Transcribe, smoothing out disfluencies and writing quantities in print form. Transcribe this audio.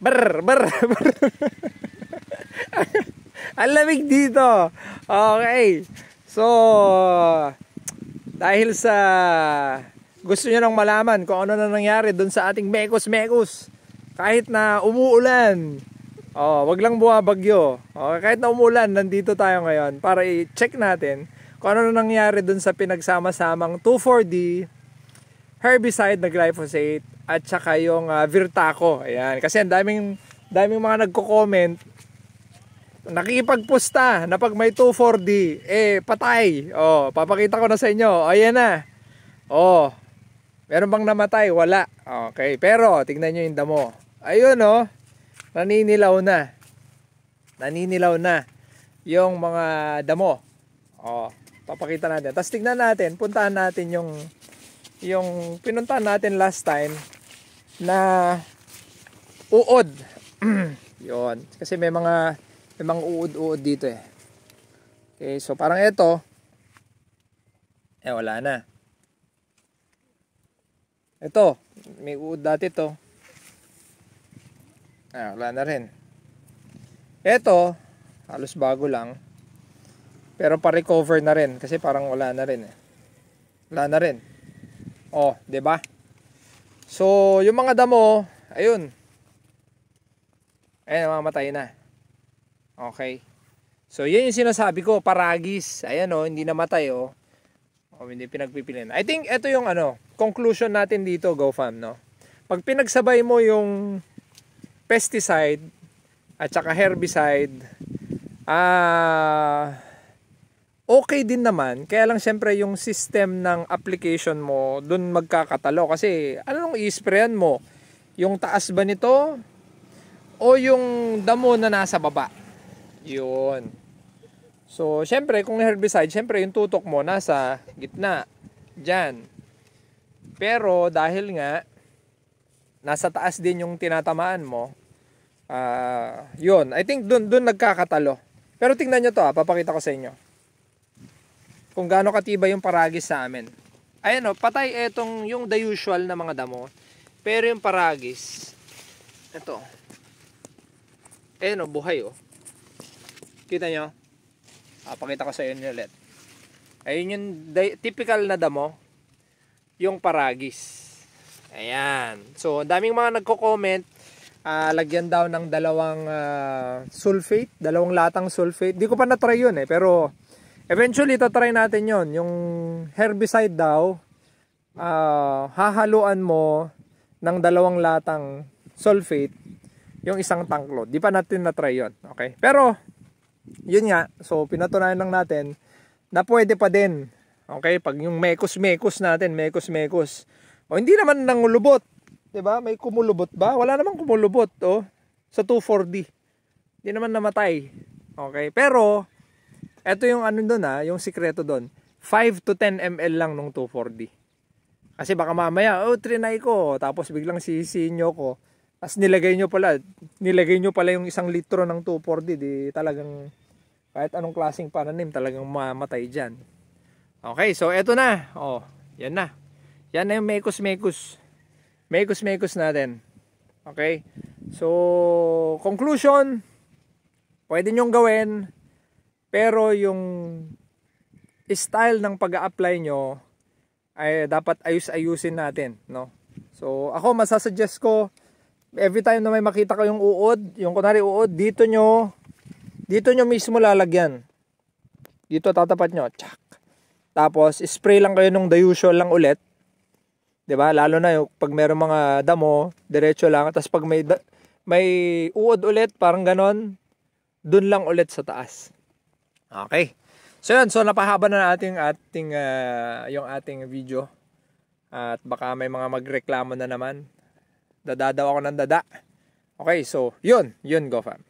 Brr, brr, brr. Ang lamig dito. Okay. So, dahil sa gusto nyo nang malaman kung ano na nangyari dun sa ating mekos-mekos. Kahit na umuulan. Wag lang bumabagyo. Kahit na umuulan, nandito tayo ngayon para i-check natin kung ano na nangyari dun sa pinagsama-samang 2,4-D, herbicide na glyphosate, at saka yung Virtaco. Ayan. Kasi ang daming mga nagko-comment, nakikipagpusta na pag may 2,4-D, patay. Papakita ko na sa inyo. Ayan na. Meron bang namatay? Wala. Okay. Pero, tignan nyo yung damo. Ayun, naninilaw na. Naninilaw na yung mga damo. Papakita natin. Tapos tignan natin, puntahan natin yung pinuntahan natin last time na uod. Yun. Kasi may mga uod-uod dito eh. Okay, so parang ito. Wala na. Ito, may uod dati to. Wala na rin. Ito, halos bago lang. Pero pa-recover na rin kasi parang wala na rin eh. Wala na rin. 'Di ba? So, yung mga damo, ayun. Mamatay na. Okay. So, yun yung sinasabi ko, paragis. Ayan hindi namatay hindi pinagpipilian. I think ito yung conclusion natin dito, GoFam, Pag pinagsabay mo yung pesticide at saka herbicide, okay din naman. Kaya lang syempre yung system ng application mo, dun magkakatalo. Kasi anong i-sprayan mo? Yung taas ba nito? O yung damo na nasa baba? Yun. So, syempre, kung herbicide, syempre yung tutok mo nasa gitna. Diyan. Pero, dahil nga, nasa taas din yung tinatamaan mo, yun. I think dun nagkakatalo. Pero tingnan nyo to, papakita ko sa inyo. Kung gaano katibay yung paragis sa amin. Ayan patay etong yung the usual na mga damo. Pero yung paragis, ito. Ayan buhay Kita nyo? Pakita ko sa inyo ulit. Ayun yung typical na damo, yung paragis. Ayan. So, daming mga nagko-comment, lagyan daw ng dalawang sulfate, dalawang latang sulfate. Di ko pa na-try yun pero eventually tatry natin yun. Yung herbicide daw, hahaluan mo ng dalawang latang sulfate yung isang tank load. Di pa natin na-try yun. Okay? Pero, yun nga, so pinatunayan lang natin na pwede pa din. Okay, pag yung mekos natin, mekos. Hindi naman nangulubot, 'di ba? May kumulubot ba? Wala namang kumulubot, sa 2,4-D. Hindi naman namatay. Okay, pero ito yung doon yung sikreto doon. 5 to 10 ml lang nung 2,4-D. Kasi baka mamaya, trinay ko, tapos biglang sisihin nyo ko. Tapos nilagay nyo pala yung 1 litro ng 2,4-D, di talagang kahit anong klaseng pananim talagang mamatay dyan. Okay, so eto na. Yan na. Yan na yung mekos natin. Okay. So, conclusion, pwede nyong gawin, pero yung style ng pag-a-apply nyo ay dapat ayusin natin, So, ako masasuggest ko, every time na may makita ko yung uod, yung kunwari uod, dito nyo mismo lalagyan. Dito tatapat nyo. Tsak. Tapos, spray lang kayo nung the usual lang ulit. 'Di ba? Lalo na yung pag meron mga damo, diretso lang. Tapos pag may uod ulit, parang ganon, dun lang ulit sa taas. Okay. So yun, so napahaba na natin yung ating video. At baka may mga magreklamo na naman. Dada daw ako ng dada. Okay, so yun GoFam.